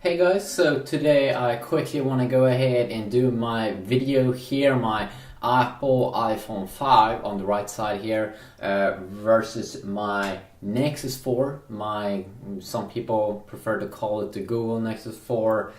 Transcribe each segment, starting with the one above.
Hey guys, so today I quickly want to go ahead and do my video here, my Apple iPhone 5 on the right side here versus my Nexus 4. Some people prefer to call it the Google Nexus 4,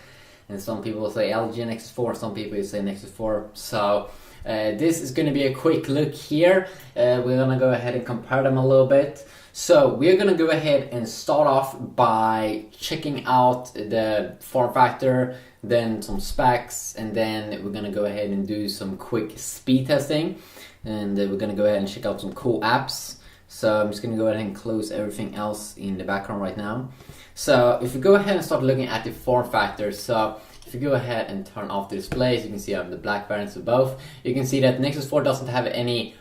and some people say LG Nexus 4, some people say Nexus 4. So this is going to be a quick look here. We're going to go ahead and compare them a little bit. So we're going to go ahead and start off by checking out the form factor, then some specs, and then we're going to go ahead and do some quick speed testing, and we're going to go ahead and check out some cool apps. So I'm just going to go ahead and close everything else in the background right now. So if you go ahead and start looking at the form factor, so if you go ahead and turn off the displays, you can see I have the black variants of both. You can see that Nexus 4 doesn't have any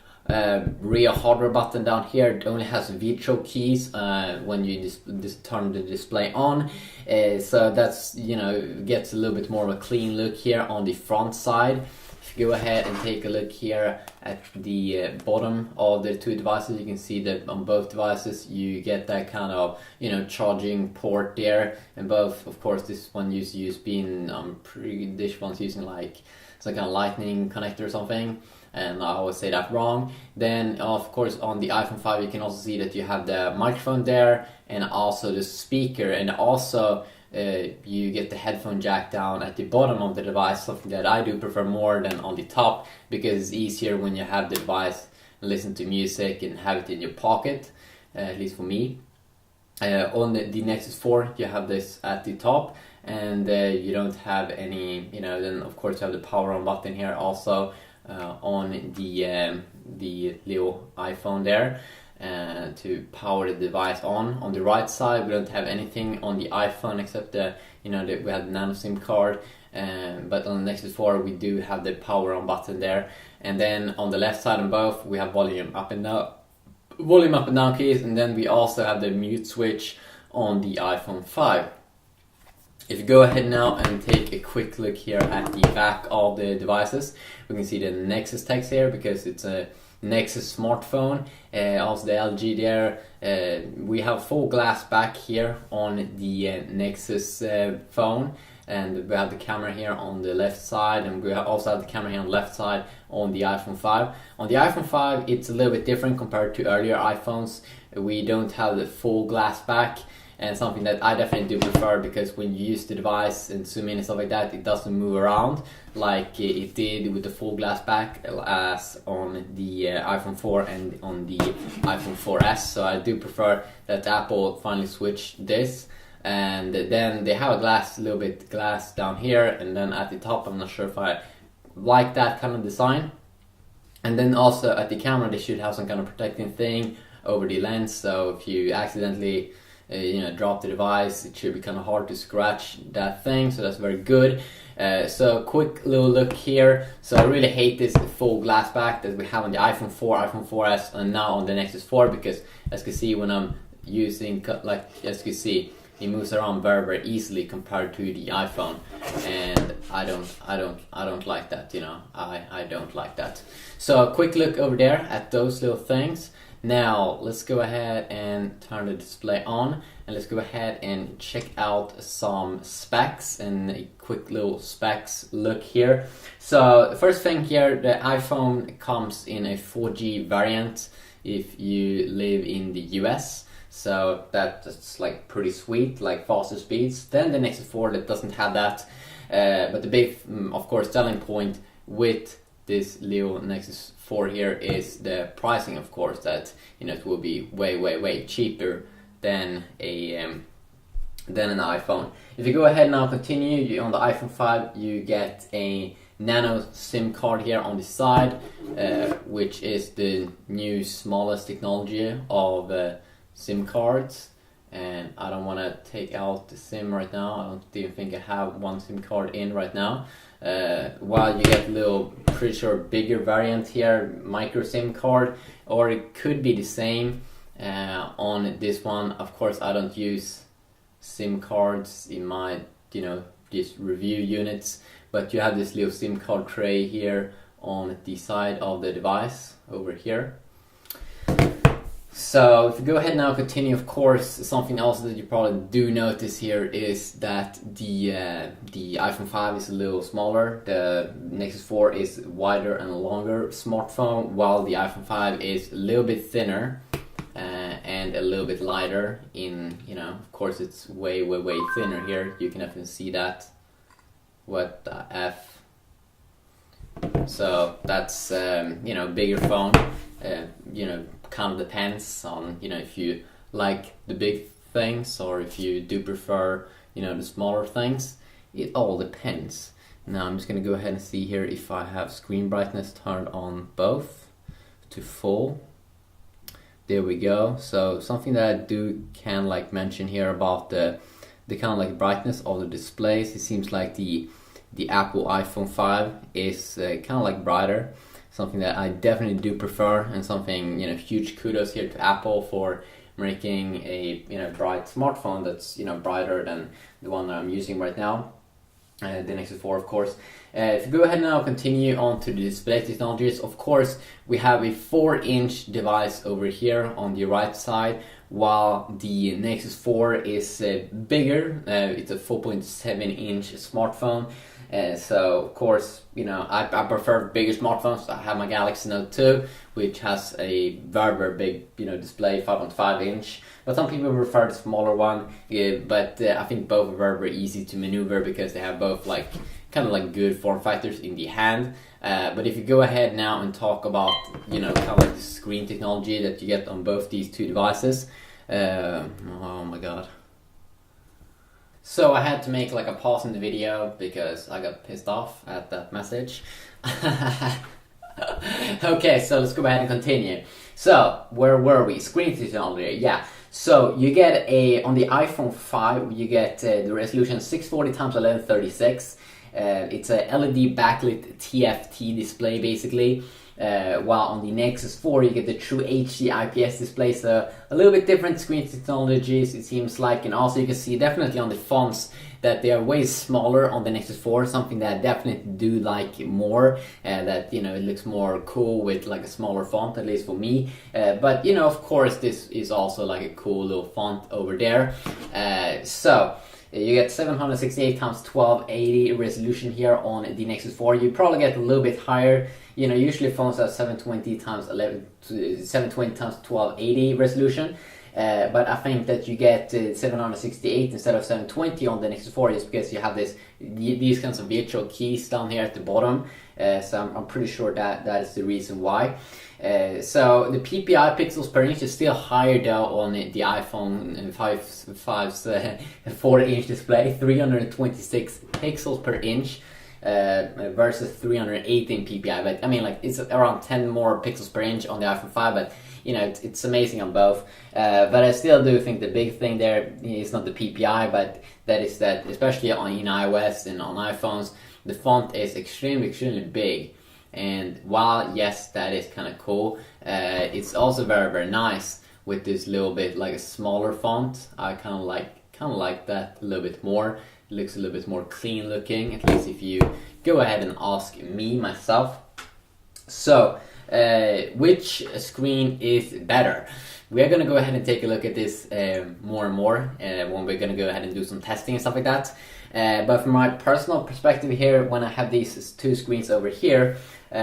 real hardware button down here. It only has virtual keys when you turn the display on, so that's, gets a little bit more of a clean look here on the front side. If you go ahead and take a look here at the bottom of the two devices, you can see that on both devices you get that kind of charging port there, and both, of course, this one uses USB and this one's using like some kind of lightning connector or something, and I always say that wrong. Then of course on the iPhone 5 you can also see that you have the microphone there and also the speaker, and also you get the headphone jack down at the bottom of the device, something that I do prefer more than on the top, because it's easier when you have the device and listen to music and have it in your pocket, at least for me. On the Nexus 4 you have this at the top, and you don't have any, then of course you have the power on button here also on the little iPhone there to power the device on. On the right side we don't have anything on the iPhone except that we have the nano SIM card, but on the Nexus 4 we do have the power on button there, and then on the left side on both we have volume up and down keys, and then we also have the mute switch on the iPhone 5. If you go ahead now and take a quick look here at the back of the devices, we can see the Nexus text here because it's a Nexus smartphone. Also the LG there. We have full glass back here on the Nexus phone, and we have the camera here on the left side, and we also have the camera here on the left side on the iPhone 5. On the iPhone 5 it's a little bit different compared to earlier iPhones. We don't have the full glass back, and something that I definitely do prefer, because when you use the device and zoom in and stuff like that, it doesn't move around like it did with the full glass back as on the iPhone 4 and on the iPhone 4S. So I do prefer that Apple finally switched this, and then they have a little bit glass down here, and then at the top I'm not sure if I like that kind of design. And then also at the camera they should have some kind of protecting thing over the lens, so if you accidentally drop the device, it should be kind of hard to scratch that thing, so that's very good. So quick little look here. So I really hate this full glass back that we have on the iPhone 4, iPhone 4S, and now on the Nexus 4, because as you can see when I'm using, as you can see, it moves around very, very easily compared to the iPhone, and I don't like that. I don't like that. So a quick look over there at those little things. Now let's go ahead and turn the display on, and let's go ahead and check out some specs and a quick little specs look here. So the first thing here, the iPhone comes in a 4G variant if you live in the US, so that's like pretty sweet, like faster speeds. Then the Nexus 4 that doesn't have that, but the big of course selling point with this little Nexus 4 here is the pricing, of course, that it will be way cheaper than an iPhone. If you go ahead now, continue on the iPhone 5, you get a nano SIM card here on the side, which is the new smallest technology of SIM cards. And I don't want to take out the SIM right now. I don't even think I have one SIM card in right now. While you get a little, pretty sure, bigger variant here, micro SIM card, or it could be the same on this one. Of course, I don't use SIM cards in my, just review units, but you have this little SIM card tray here on the side of the device over here. So if you go ahead now and continue, of course, something else that you probably do notice here is that the iPhone 5 is a little smaller, the Nexus 4 is wider and longer smartphone, while the iPhone 5 is a little bit thinner and a little bit lighter in, of course it's way thinner here. You can definitely see that. What the F? So that's, bigger phone, kind of depends on, if you like the big things or if you do prefer, the smaller things. It all depends. Now I'm just going to go ahead and see here if I have screen brightness turned on both to full. There we go. So something that I can mention here about the kind of brightness of the displays. It seems like the Apple iPhone 5 is kind of brighter. Something that I definitely do prefer, and something, huge kudos here to Apple for making a bright smartphone that's brighter than the one that I'm using right now, the Nexus 4, of course. If you go ahead now, continue on to the display technologies. Of course, we have a 4-inch device over here on the right side, while the Nexus 4 is bigger. It's a 4.7-inch smartphone. So of course, I prefer bigger smartphones. I have my Galaxy Note 2, which has a very big, display, 5.5-inch. But some people prefer the smaller one. But I think both are very easy to maneuver because they have both kind of good form factors in the hand. But if you go ahead now and talk about, kind of the screen technology that you get on both these two devices. Oh my god. So I had to make a pause in the video because I got pissed off at that message. Okay, so let's go ahead and continue. So where were we? Screen technology, yeah. So you get on the iPhone 5, you get the resolution 640x1136. It's a LED backlit TFT display basically. While on the Nexus 4 you get the true HD IPS display, so a little bit different screen technologies it seems like, and also you can see definitely on the fonts that they are way smaller on the Nexus 4, something that I definitely do like more, that it looks more cool with a smaller font, at least for me, but of course this is also a cool little font over there. So you get 768x1280 resolution here on the Nexus 4. You probably get a little bit higher. Usually phones have 720x1280 resolution. But I think that you get 768 instead of 720 on the Nexus 4 just because you have these kinds of virtual keys down here at the bottom. So I'm pretty sure that is the reason why. So the PPI pixels per inch is still higher though on the iPhone 5's 4-inch display, 326 pixels per inch versus 318 PPI. But I mean, it's around 10 more pixels per inch on the iPhone 5, but it's amazing on both. But I still do think the big thing there is not the PPI, but that is that especially in iOS and on iPhones, the font is extremely big. And while yes, that is kind of cool, it's also very nice with this little bit a smaller font. I kind of like that a little bit more. It looks a little bit more clean looking, at least if you go ahead and ask me myself. So which screen is better? We are going to go ahead and take a look at this more and more when we're going to go ahead and do some testing and stuff like that. But from my personal perspective here, when I have these two screens over here,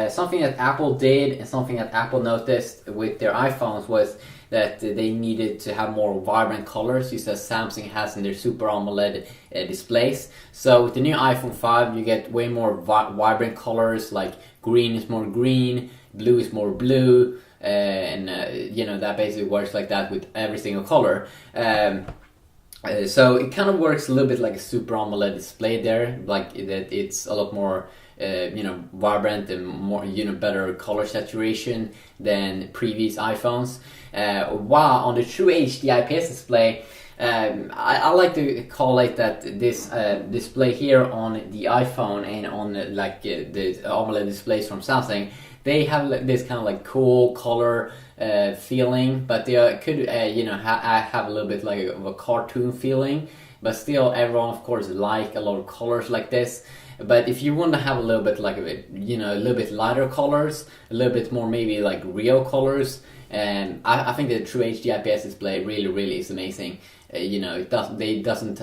something that Apple did and something that Apple noticed with their iPhones was that they needed to have more vibrant colors, just as Samsung has in their Super AMOLED displays. So with the new iPhone 5, you get way more vibrant colors, like green is more green, blue is more blue, and that basically works like that with every single color. So it kind of works a little bit like a Super AMOLED display there, that it's a lot more vibrant and more better color saturation than previous iPhones. While on the True HD IPS display, I like to call it that this display here on the iPhone and on the AMOLED displays from Samsung, they have this kind of cool color feeling, but they could have a little bit of a cartoon feeling, but still everyone of course like a lot of colors like this. But if you want to have a little bit a little bit lighter colors, a little bit more maybe real colors, And I think the True HD IPS display really is amazing. You know, it doesn't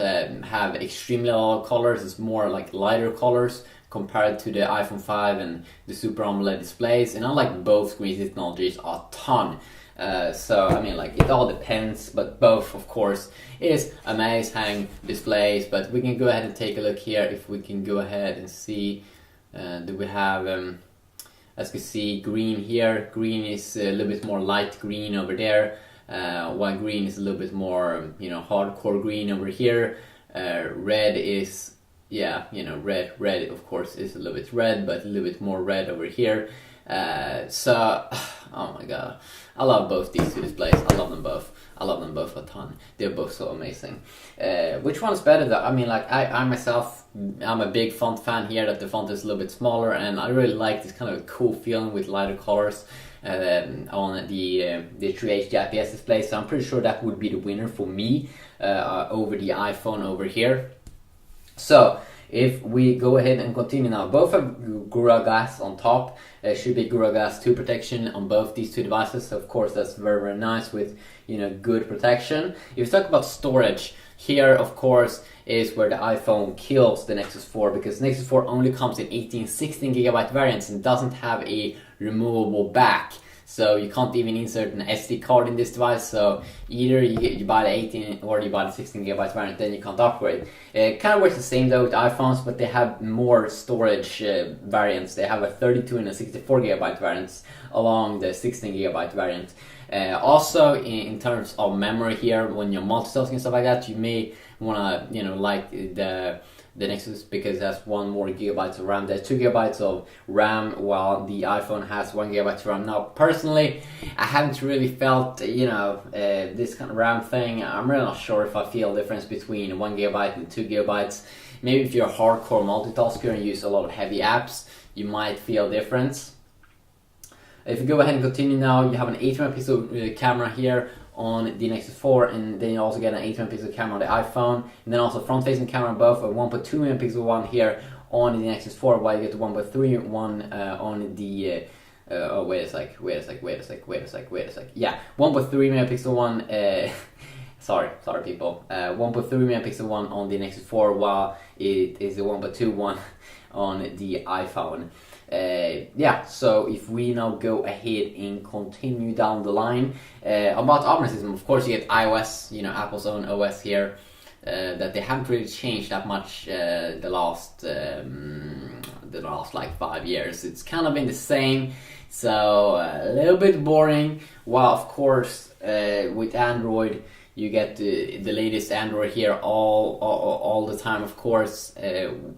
have extremely low colors. It's more like lighter colors compared to the iPhone 5 and the Super AMOLED displays. And I like both screen technologies a ton. So I mean, like, it all depends, but both, of course, is amazing displays. But we can go ahead and take a look here. If we can go ahead and see, do we have, as you can see, green here. Green is a little bit more light green over there, while green is a little bit more, you know, hardcore green over here. Red is, yeah, you know, red of course is a little bit red, but a little bit more red over here. So, oh my god, I love both these two displays. I love them both. I love them both a ton. They're both so amazing. Which one's better though? I mean, like, I myself, I'm a big font fan here, that the font is a little bit smaller, and I really like this kind of cool feeling with lighter colors on the True HD IPS display. So I'm pretty sure that would be the winner for me over the iPhone over here. So if we go ahead and continue now, both have Gorilla Glass on top. There should be Gorilla Glass 2 protection on both these two devices. So of course, that's very nice with, you know, good protection. If you talk about storage, here of course is where the iPhone kills the Nexus 4, because Nexus 4 only comes in 18, 16 gigabyte variants and doesn't have a removable back. So you can't even insert an SD card in this device. So either you buy the 18 or you buy the 16 gigabyte variant, then you can't upgrade. It kind of works the same though with iPhones, but they have more storage variants. They have a 32 and a 64 gigabyte variants along the 16 gigabyte variant. Also, in terms of memory here, when you're multitasking and stuff like that, you may want to, you know, like the Nexus, because it has 1 more gigabytes of RAM. There's 2 gigabytes of RAM, while the iPhone has 1 gigabyte of RAM. Now, personally, I haven't really felt, you know, this kind of RAM thing. I'm really not sure if I feel the difference between 1 gigabyte and 2 gigabytes. Maybe if you're a hardcore multitasker and use a lot of heavy apps, you might feel a difference. If you go ahead and continue now, you have an 8 megapixel camera here on the Nexus 4, and then you also get an 8 megapixel camera on the iPhone, and then also front-facing camera on both, a 1.2 megapixel one here on the Nexus 4, while you get the 1.3 one on the oh, wait a sec, yeah, 1.3 megapixel one, sorry people, 1.3 megapixel one on the Nexus 4, while it is the 1.2 one on the iPhone. Yeah, so if we now go ahead and continue down the line, about operating system, of course you get iOS, you know, Apple's own OS here, that they haven't really changed that much the last like 5 years. It's kind of been the same, so a little bit boring. While of course with Android, you get the latest Android here all the time, of course,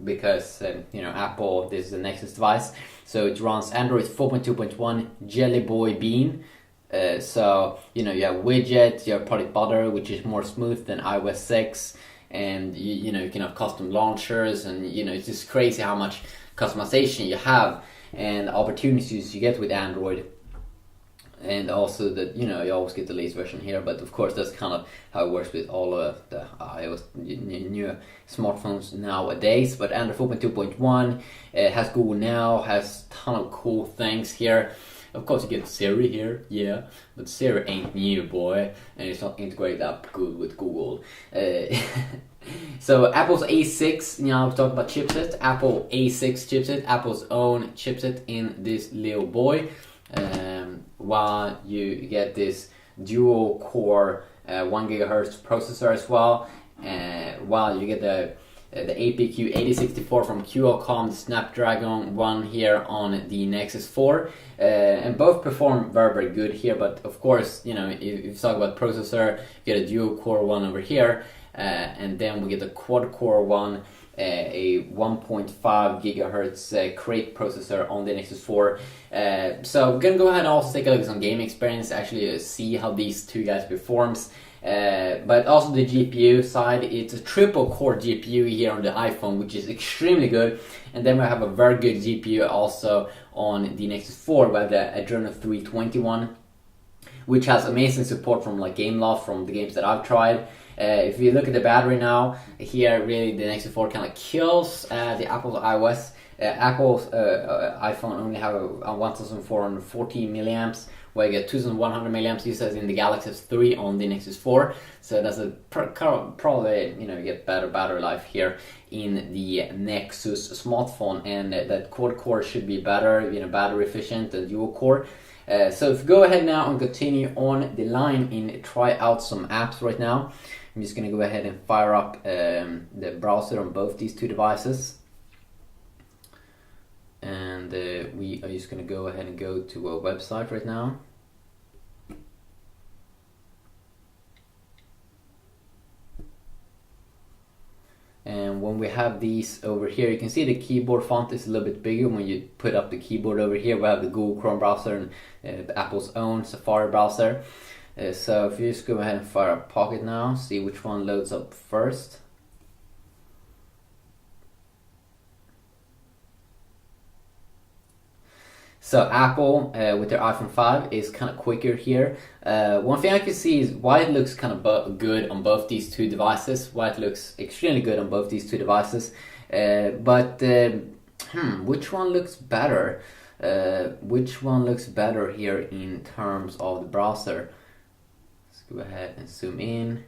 because you know, Apple, this is a Nexus device, so it runs Android 4.2.1 Jelly Boy Bean. So you know, you have widgets, you have Project Butter, which is more smooth than iOS 6, and you know, you can have custom launchers, and you know, it's just crazy how much customization you have and opportunities you get with Android. And also that, you know, you always get the latest version here, but of course that's kind of how it works with all of the iOS new smartphones nowadays. But Android 4.2.1 has Google Now, has a ton of cool things here. Of course you get Siri here, yeah, but Siri ain't new, boy, and it's not integrated up good with Google. So Apple's A6, now we've talked about chipset, Apple A6 chipset, Apple's own chipset in this little boy. While you get this dual core 1 gigahertz processor as well, while you get the APQ 8064 from Qualcomm, the Snapdragon one here on the Nexus 4, and both perform very good here. But of course, you know, if you talk about processor, you get a dual core one over here, and then we get the quad core one, a 1.5 gigahertz Crate processor on the Nexus 4. So we're gonna go ahead and also take a look at some gaming experience, actually see how these two guys performs. But also the GPU side, it's a triple core GPU here on the iPhone, which is extremely good. And then we have a very good GPU also on the Nexus 4 by the Adreno 321, which has amazing support from like Gameloft, from the games that I've tried. If you look at the battery now, here really the Nexus 4 kind of kills the Apple's iOS. Apple's iPhone only have a 1414 milliamps, where you get 2100 milliamps usage in the Galaxy S3 on the Nexus 4. So that's a probably, you know, you get better battery life here in the Nexus smartphone, and that quad core should be better, you know, battery efficient than dual core. So if you go ahead now and continue on the line and try out some apps right now, I'm just going to go ahead and fire up the browser on both these two devices. And we are just going to go ahead and go to a website right now. And when we have these over here, you can see the keyboard font is a little bit bigger when you put up the keyboard over here. We have the Google Chrome browser and Apple's own Safari browser. So if you just go ahead and fire up Pocket now, see which one loads up first. So Apple with their iPhone 5 is kind of quicker here. One thing I can see is why it looks kind of good on both these two devices. Why it looks extremely good on both these two devices. But which one looks better? Which one looks better here in terms of the browser? Let's go ahead and zoom in.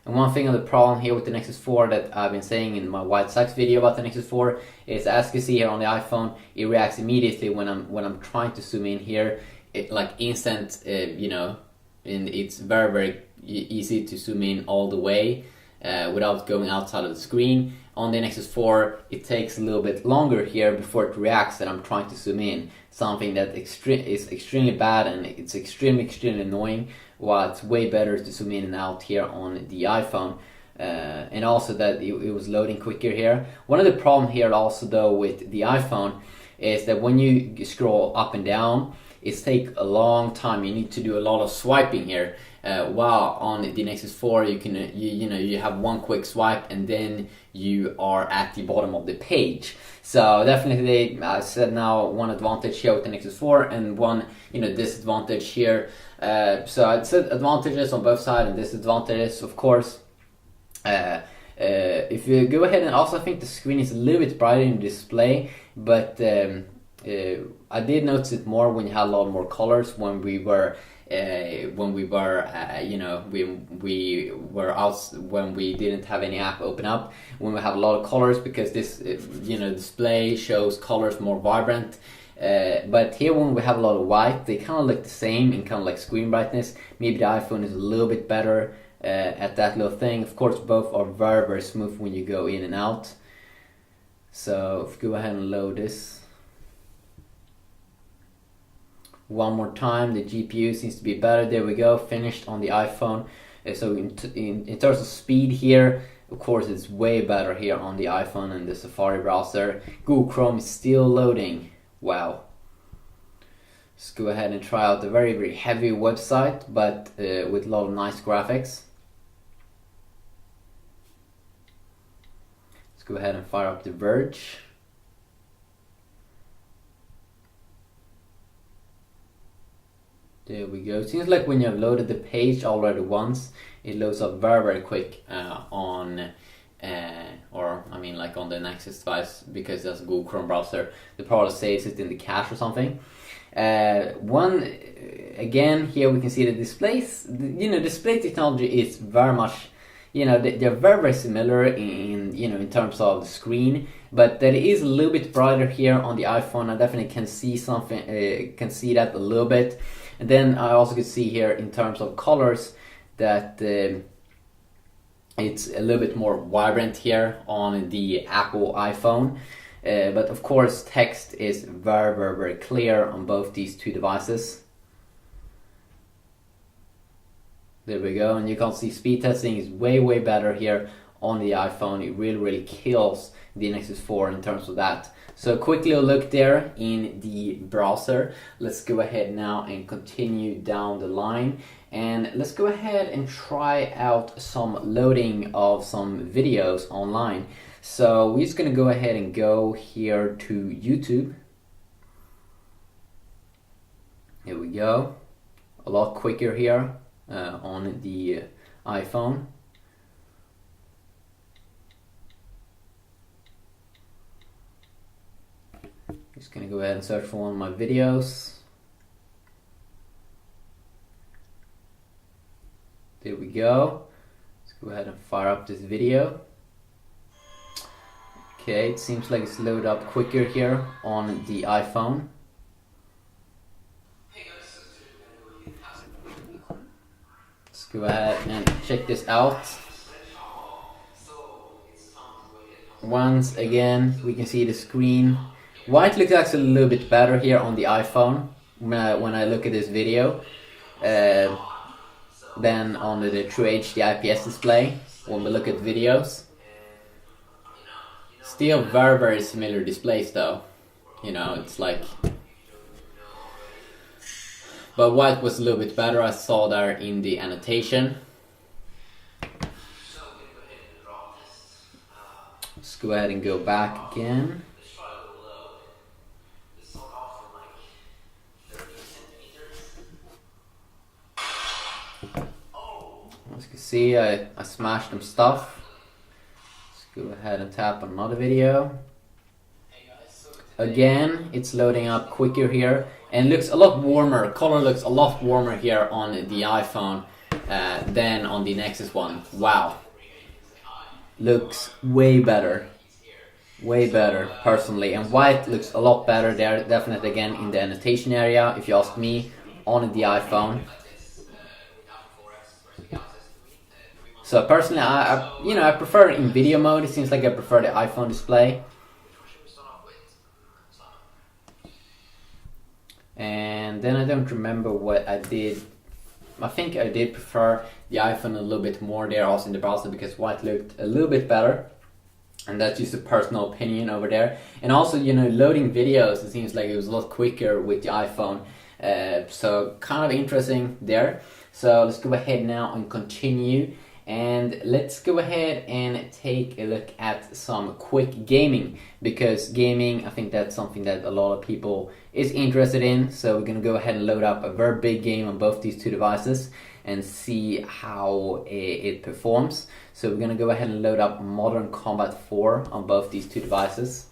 And one thing of the problem here with the Nexus 4 that I've been saying in my White Sox video about the Nexus 4 is, as you can see here on the iPhone, it reacts immediately when I'm trying to zoom in here. It like instant, you know, and it's very easy to zoom in all the way without going outside of the screen. On the Nexus 4, it takes a little bit longer here before it reacts that I'm trying to zoom in. Something that is extremely bad, and it's extremely annoying. While it's way better to zoom in and out here on the iPhone. And also that it was loading quicker here. One of the problems here also though with the iPhone is that when you scroll up and down, it takes a long time. You need to do a lot of swiping here. While on the Nexus 4 you can you have one quick swipe and then you are at the bottom of the page. So definitely I said now one advantage here with the Nexus 4 and one disadvantage here. So I'd said advantages on both sides and disadvantages, of course. If you go ahead, and also I think the screen is a little bit brighter in the display, but I did notice it more when you had a lot more colors when we were when we didn't have any app open up, when we have a lot of colors, because this display shows colors more vibrant. But here when we have a lot of white, they kind of look the same in kind of like screen brightness. Maybe the iPhone is a little bit better at that little thing. Of course both are very smooth when you go in and out. So if you go ahead and load this one more time, the GPU seems to be better. There we go, finished on the iPhone. So in terms of speed here, of course it's way better here on the iPhone and the Safari browser. Google Chrome is still loading. Wow. Let's go ahead and try out a very heavy website, but with a lot of nice graphics. Let's go ahead and fire up The Verge. There we go. It seems like when you have loaded the page already once, it loads up very quick on the Nexus device, because that's a Google Chrome browser. The probably saves it in the cache or something. Again, here we can see the displays. Display technology is very much, they're very similar in terms of the screen, but that is a little bit brighter here on the iPhone. I definitely can see that a little bit. And then I also could see here in terms of colors that it's a little bit more vibrant here on the Apple iPhone. But of course text is very clear on both these two devices. There we go, and you can see speed testing is way better here on the iPhone. It really kills the Nexus 4 in terms of that. So quickly a look there in the browser. Let's go ahead now and continue down the line, and let's go ahead and try out some loading of some videos online. So we're just gonna go ahead and go here to YouTube. Here we go. A lot quicker here on the iPhone. Just gonna go ahead and search for one of my videos. go. Let's go ahead and fire up this video. Okay, it seems like it's loaded up quicker here on the iPhone. Let's go ahead and check this out. Once again, we can see the screen. White looks actually a little bit better here on the iPhone when I look at this video than on the True HD IPS display when we look at videos. Still very similar displays though. You know, it's like... But white was a little bit better, I saw there in the annotation. Let's go ahead and go back again. As you can see, I smashed some stuff. Let's go ahead and tap on another video. Again, it's loading up quicker here and looks a lot warmer. Color looks a lot warmer here on the iPhone than on the Nexus one. Wow. Looks way better personally, and white looks a lot better there, definitely again in the annotation area if you ask me on the iPhone. So personally I prefer in video mode. It seems like I prefer the iPhone display. And then I don't remember what I did. I think I did prefer the iPhone a little bit more there also in the browser because white looked a little bit better. And that's just a personal opinion over there. And also, you know, loading videos, it seems like it was a lot quicker with the iPhone. So kind of interesting there. So let's go ahead now and continue. And let's go ahead and take a look at some quick gaming, because gaming, I think that's something that a lot of people is interested in. So we're gonna go ahead and load up a very big game on both these two devices and see how it performs. So we're gonna go ahead and load up Modern Combat 4 on both these two devices.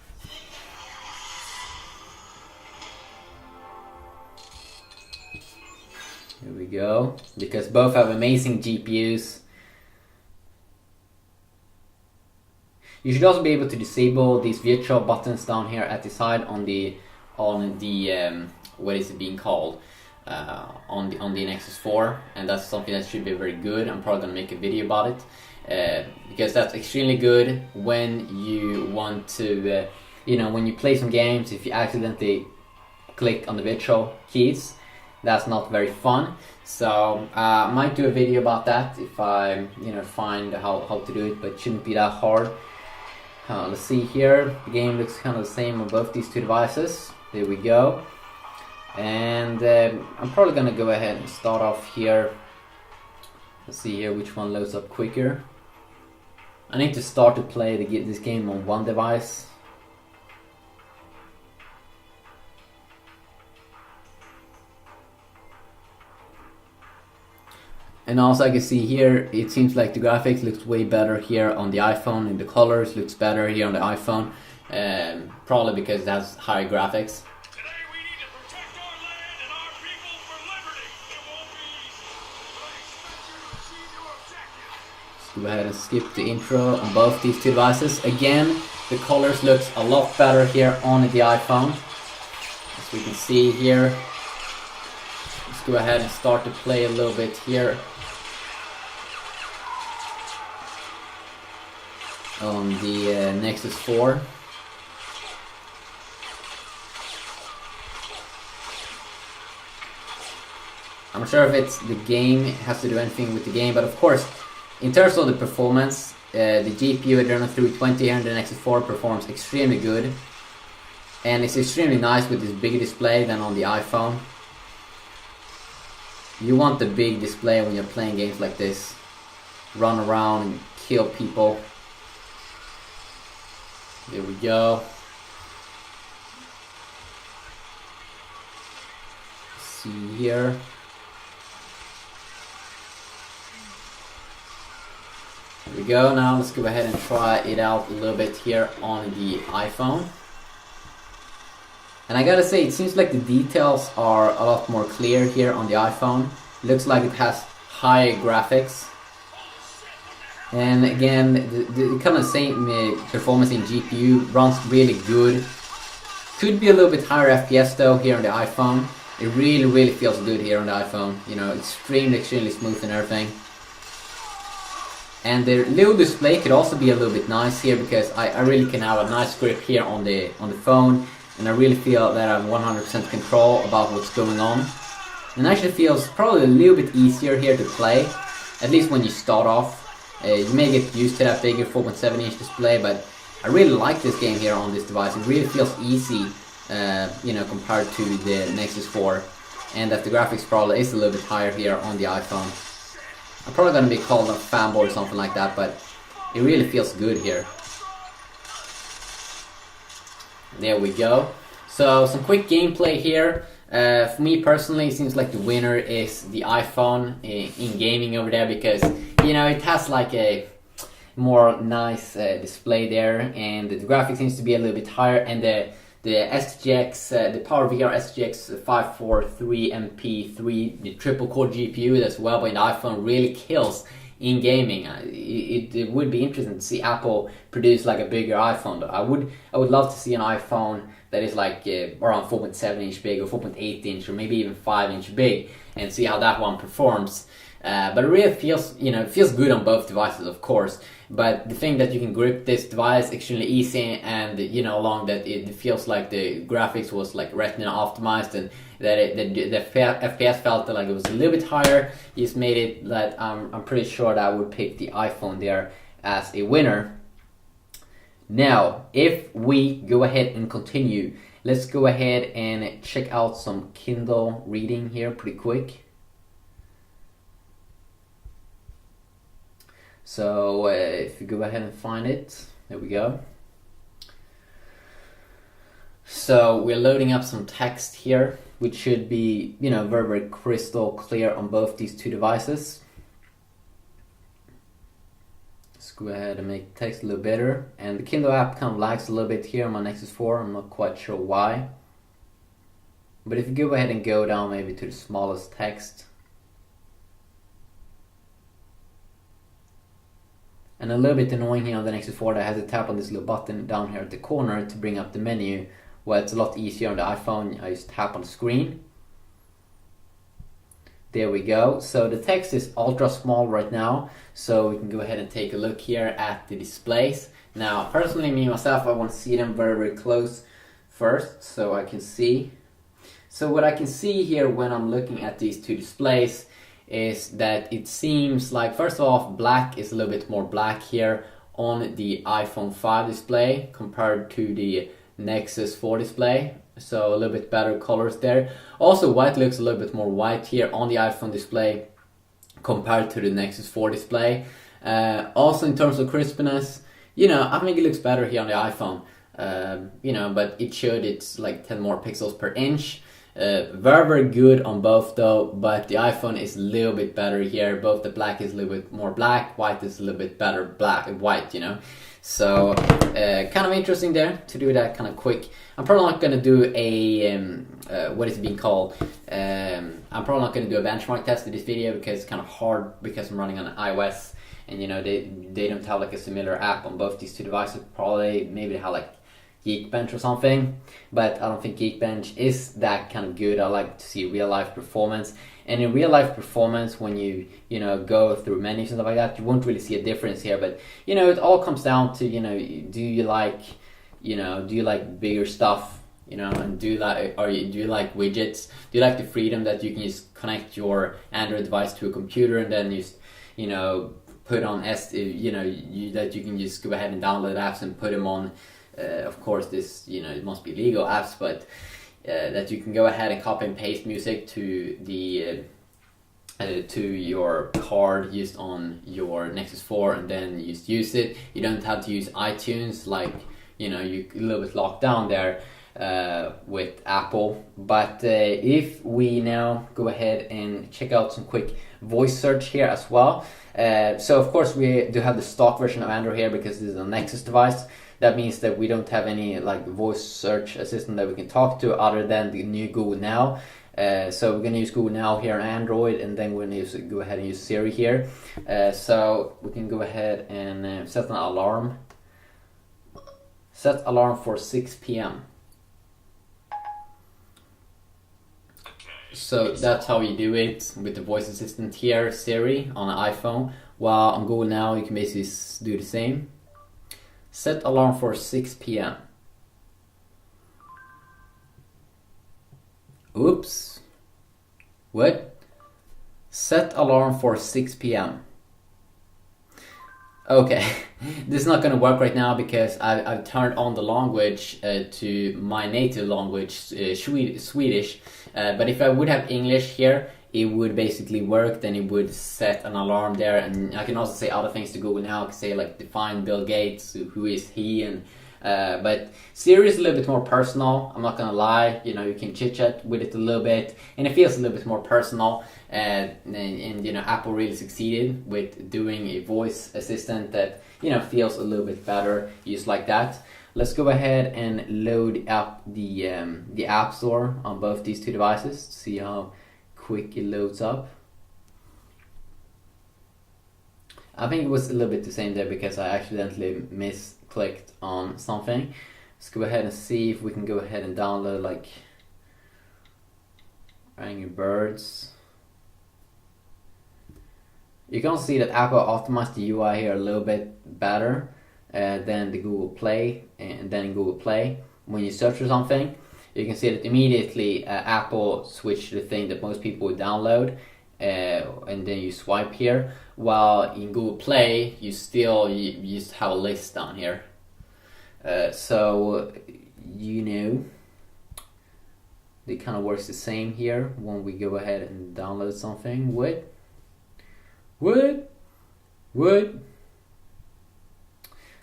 Here we go, because both have amazing GPUs. You should also be able to disable these virtual buttons down here at the side on the what is it being called on the Nexus 4, and that's something that should be very good. I'm probably gonna make a video about it because that's extremely good when you want to, you know, when you play some games. If you accidentally click on the virtual keys, that's not very fun. So I might do a video about that if I, you know, find how to do it, but it shouldn't be that hard. Let's see here, the game looks kind of the same on both these two devices. There we go. And I'm probably gonna go ahead and start off here. Let's see here which one loads up quicker. I need to start to play this game on one device. And also I can see here, it seems like the graphics looks way better here on the iPhone, and the colors looks better here on the iPhone, probably because it has higher graphics. Today we need to protect our land and our people for liberty. It won't be easy, but I expect you to achieve your objective. Let's go ahead and skip the intro on both these two devices. Again, the colors looks a lot better here on the iPhone, as we can see here. Let's go ahead and start to play a little bit here on the Nexus 4. I'm not sure if it's the game, it has to do anything with the game, but of course, in terms of the performance, the GPU Adreno 320 here on the Nexus 4 performs extremely good. And it's extremely nice with this bigger display than on the iPhone. You want the big display when you're playing games like this. Run around and kill people. There we go. See here. There we go. Now let's go ahead and try it out a little bit here on the iPhone. And I gotta say, it seems like the details are a lot more clear here on the iPhone. Looks like it has higher graphics And again, the kind of same performance in GPU, runs really good. Could be a little bit higher FPS though here on the iPhone. It really feels good here on the iPhone. You know, extremely smooth and everything. And the little display could also be a little bit nice here, because I really can have a nice grip here on the phone, and I really feel that I have 100% control about what's going on. And actually feels probably a little bit easier here to play, at least when you start off. You may get used to that bigger 4.7-inch display, but I really like this game here on this device. It really feels easy, you know, compared to the Nexus 4, and that the graphics probably is a little bit higher here on the iPhone. I'm probably gonna be called a fanboy or something like that, but it really feels good here. There we go. So some quick gameplay here. For me personally, it seems like the winner is the iPhone in gaming over there, because you know it has like a more nice display there, and the graphics seems to be a little bit higher, and the STX, the PowerVR STX 543 MP3, the triple core GPU as well by the iPhone really kills in gaming. It would be interesting to see Apple produce like a bigger iPhone though. I would love to see an iPhone that is like around 4.7-inch big, or 4.8-inch, or maybe even 5-inch big, and see how that one performs. But it really feels, you know, it feels good on both devices, of course. But the thing that you can grip this device extremely easy, and you know, along that it feels like the graphics was like retina optimized, and that the FPS felt like it was a little bit higher. Just made it that I'm pretty sure that I would pick the iPhone there as a winner. Now, if we go ahead and continue, let's go ahead and check out some Kindle reading here pretty quick. So if you go ahead and find it, there we go. So we're loading up some text here, which should be, you know, very crystal clear on both these two devices. Let's go ahead and make text a little better. And the Kindle app kind of lags a little bit here on my Nexus 4. I'm not quite sure why. But if you go ahead and go down maybe to the smallest text, and a little bit annoying here on the Nexus 4 that I have to tap on this little button down here at the corner to bring up the menu. Well, it's a lot easier on the iPhone. I just tap on the screen. There we go. So the text is ultra small right now, so we can go ahead and take a look here at the displays. Now, personally, me myself, I want to see them very close first, so I can see. So what I can see here when I'm looking at these two displays is that it seems like, first off, black is a little bit more black here on the iPhone 5 display compared to the Nexus 4 display, so a little bit better colors there. Also, white looks a little bit more white here on the iPhone display compared to the Nexus 4 display. Also, in terms of crispness, you know, I think it looks better here on the iPhone. You know, but it's like 10 more pixels per inch. Very good on both though, but the iPhone is a little bit better here. Both the black is a little bit more black, white is a little bit better white, you know. So kind of interesting there to do that kind of quick. I'm probably not going to do a what is it being called? I'm probably not going to do a benchmark test of this video because it's kind of hard, because I'm running on iOS, and you know they don't have like a similar app on both these two devices. Probably maybe they have like Geekbench or something, but I don't think Geekbench is that kind of good. I like to see real life performance, and in real life performance, when you know go through menus and stuff like that, you won't really see a difference here. But you know, it all comes down to, you know, do you like bigger stuff, you know, and do you like widgets? Do you like the freedom that you can just connect your Android device to a computer and then just, you know, put on that you can just go ahead and download apps and put them on. Of course, this, you know, it must be legal apps, but that you can go ahead and copy and paste music to the to your card used on your Nexus 4, and then you just use it. You don't have to use iTunes, like, you know, you're a little bit locked down there with Apple. But if we now go ahead and check out some quick voice search here as well. So of course we do have the stock version of Android here because this is a Nexus device. That means that we don't have any like voice search assistant that we can talk to other than the new Google Now. So we're gonna use Google Now here on Android, and then we're gonna go ahead and use Siri here. So we can go ahead and set an alarm. Set alarm for 6 p.m. So that's how you do it with the voice assistant here, Siri, on an iPhone. While on Google Now, you can basically do the same. Set alarm for 6 p.m. Oops. What? Set alarm for 6 p.m. Okay, this is not going to work right now because I've turned on the language to my native language, Swedish. But if I would have English here, it would basically work. Then it would set an alarm there, and I can also say other things to Google Now. I can say like define Bill Gates, who is he, and but Siri is a little bit more personal. I'm not gonna lie, you know, you can chit chat with it a little bit, and it feels a little bit more personal. And you know, Apple really succeeded with doing a voice assistant that, you know, feels a little bit better used like that. Let's go ahead and load up the App Store on both these two devices to see how quick it loads up. I think it was a little bit the same there because I accidentally misclicked on something. Let's go ahead and see if we can go ahead and download like Angry Birds. You can see that Apple optimized the UI here a little bit better than the Google Play, and then in Google Play, when you search for something, you can see that immediately Apple switched to the thing that most people would download, and then you swipe here. While in Google Play, you just have a list down here. So you know, it kind of works the same here when we go ahead and download something. What?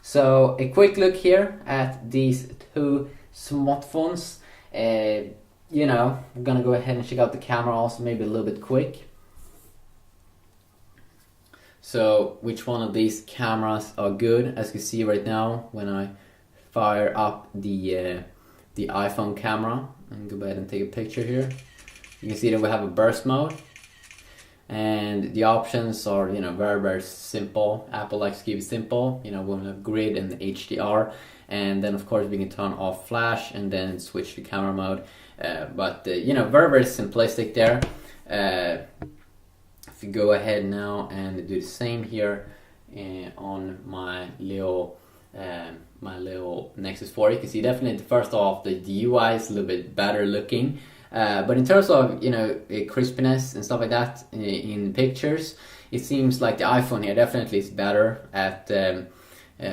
So a quick look here at these two smartphones. You know, I'm gonna go ahead and check out the camera also, maybe a little bit quick. So which one of these cameras are good? As you can see right now, when I fire up the iPhone camera and go ahead and take a picture here, you can see that we have a burst mode. And the options are, you know, very, very simple. Apple likes to keep it simple. You know, we'll have grid and HDR. And then, of course, we can turn off flash and then switch to camera mode. But you know, very, very simplistic there. If you go ahead now and do the same here on my little Nexus 4, you can see definitely first off the UI is a little bit better looking. But in terms of, you know, crispiness and stuff like that in pictures, it seems like the iPhone here definitely is better at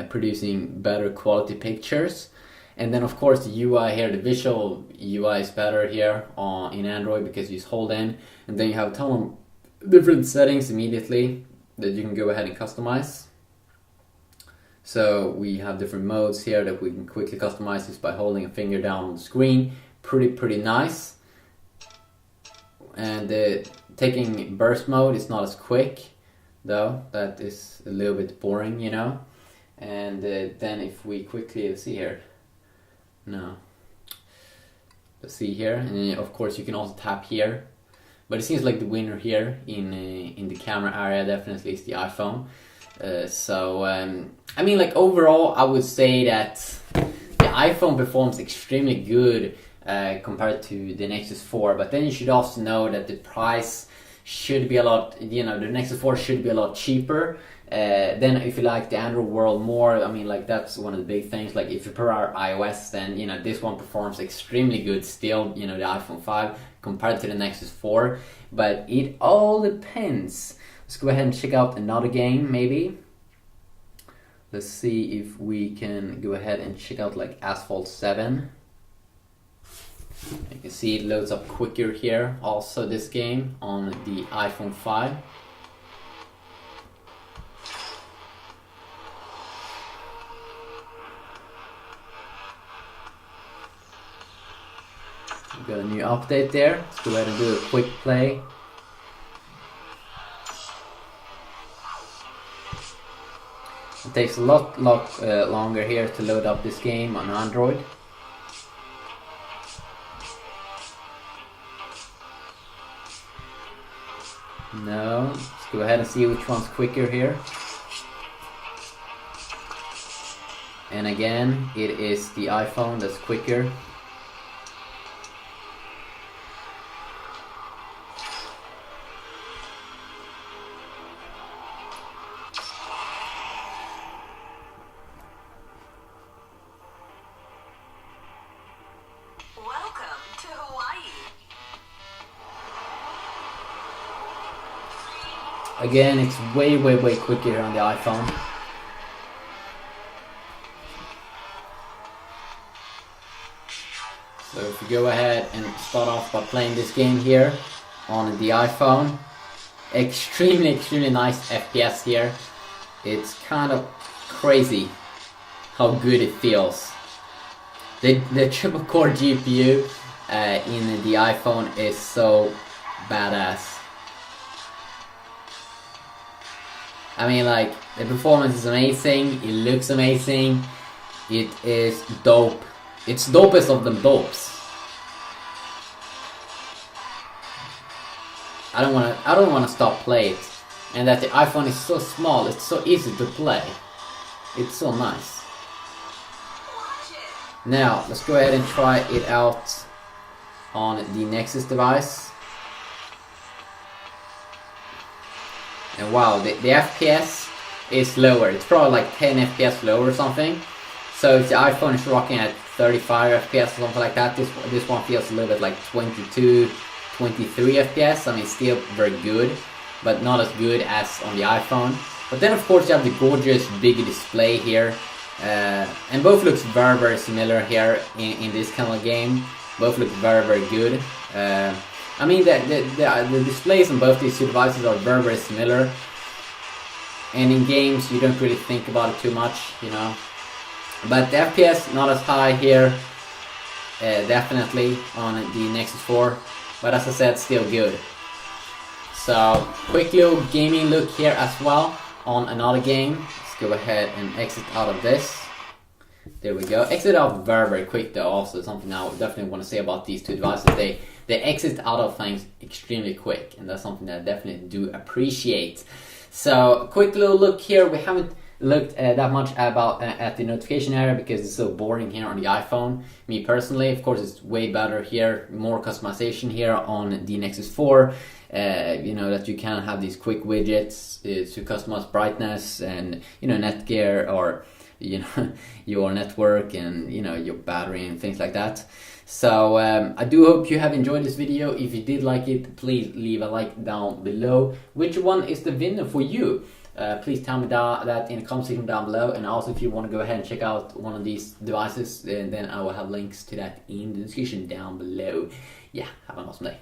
producing better quality pictures. And then of course the UI here, the visual UI is better here in Android because you just hold in, and then you have a ton of different settings immediately that you can go ahead and customize. So we have different modes here that we can quickly customize just by holding a finger down on the screen. Pretty nice. And taking burst mode is not as quick though. That is a little bit boring, you know. And then if we quickly, let's see here. No. Let's see here, and then of course you can also tap here. But it seems like the winner here in the camera area definitely is the iPhone. I mean, like overall, I would say that the iPhone performs extremely good compared to the Nexus 4. But then you should also know that the price should be a lot. You know, the Nexus 4 should be a lot cheaper. Then if you like the Android world more, I mean, like that's one of the big things. Like if you prefer iOS, then you know this one performs extremely good still. You know, the iPhone 5 compared to the Nexus 4. But it all depends. Let's go ahead and check out another game maybe. Let's see if we can go ahead and check out like Asphalt 7. You can see it loads up quicker here. Also this game on the iPhone 5. We've got a new update there. Let's go ahead and do a quick play. It takes a lot longer here to load up this game on Android. No, let's go ahead and see which one's quicker here. And again, it is the iPhone that's quicker. Welcome to Hawaii. Again, it's way quicker on the iPhone. So if you go ahead and start off by playing this game here on the iPhone, extremely nice FPS here. It's kind of crazy how good it feels. The triple core GPU in the iPhone is so badass. I mean, like, the performance is amazing, it looks amazing, it is dope. It's dopest of them dopes. I don't wanna stop playing it. And that the iPhone is so small, it's so easy to play. It's so nice. Now, let's go ahead and try it out on the Nexus device. And wow, the FPS is lower. It's probably like 10 FPS lower or something. So if the iPhone is rocking at 35 FPS or something like that, this one feels a little bit like 22, 23 FPS. I mean, still very good, but not as good as on the iPhone. But then of course you have the gorgeous big display here. And both looks very similar here in this kind of game. Both look very good. I mean, the displays on both these two devices are very similar. And in games you don't really think about it too much, you know. But the FPS not as high here, definitely on the Nexus 4. But as I said, still good. So quick little gaming look here as well on another game. Let's go ahead and exit out of this. There we go. Exit out very quick though. Also something I would definitely want to say about these two devices. They exit out of things extremely quick, and that's something that I definitely do appreciate. So quick little look here. We haven't looked that much about at the notification area because it's so boring here on the iPhone. Me personally, of course, it's way better here. More customization here on the Nexus 4. You know, that you can have these quick widgets to customize brightness and, you know, Netgear, or, you know, your network and, you know, your battery and things like that. So I do hope you have enjoyed this video. If you did like it, please leave a like down below. Which one is the winner for you? Please tell me that in the comment section down below. And also, if you want to go ahead and check out one of these devices, then I will have links to that in the description down below. Yeah, have an awesome day.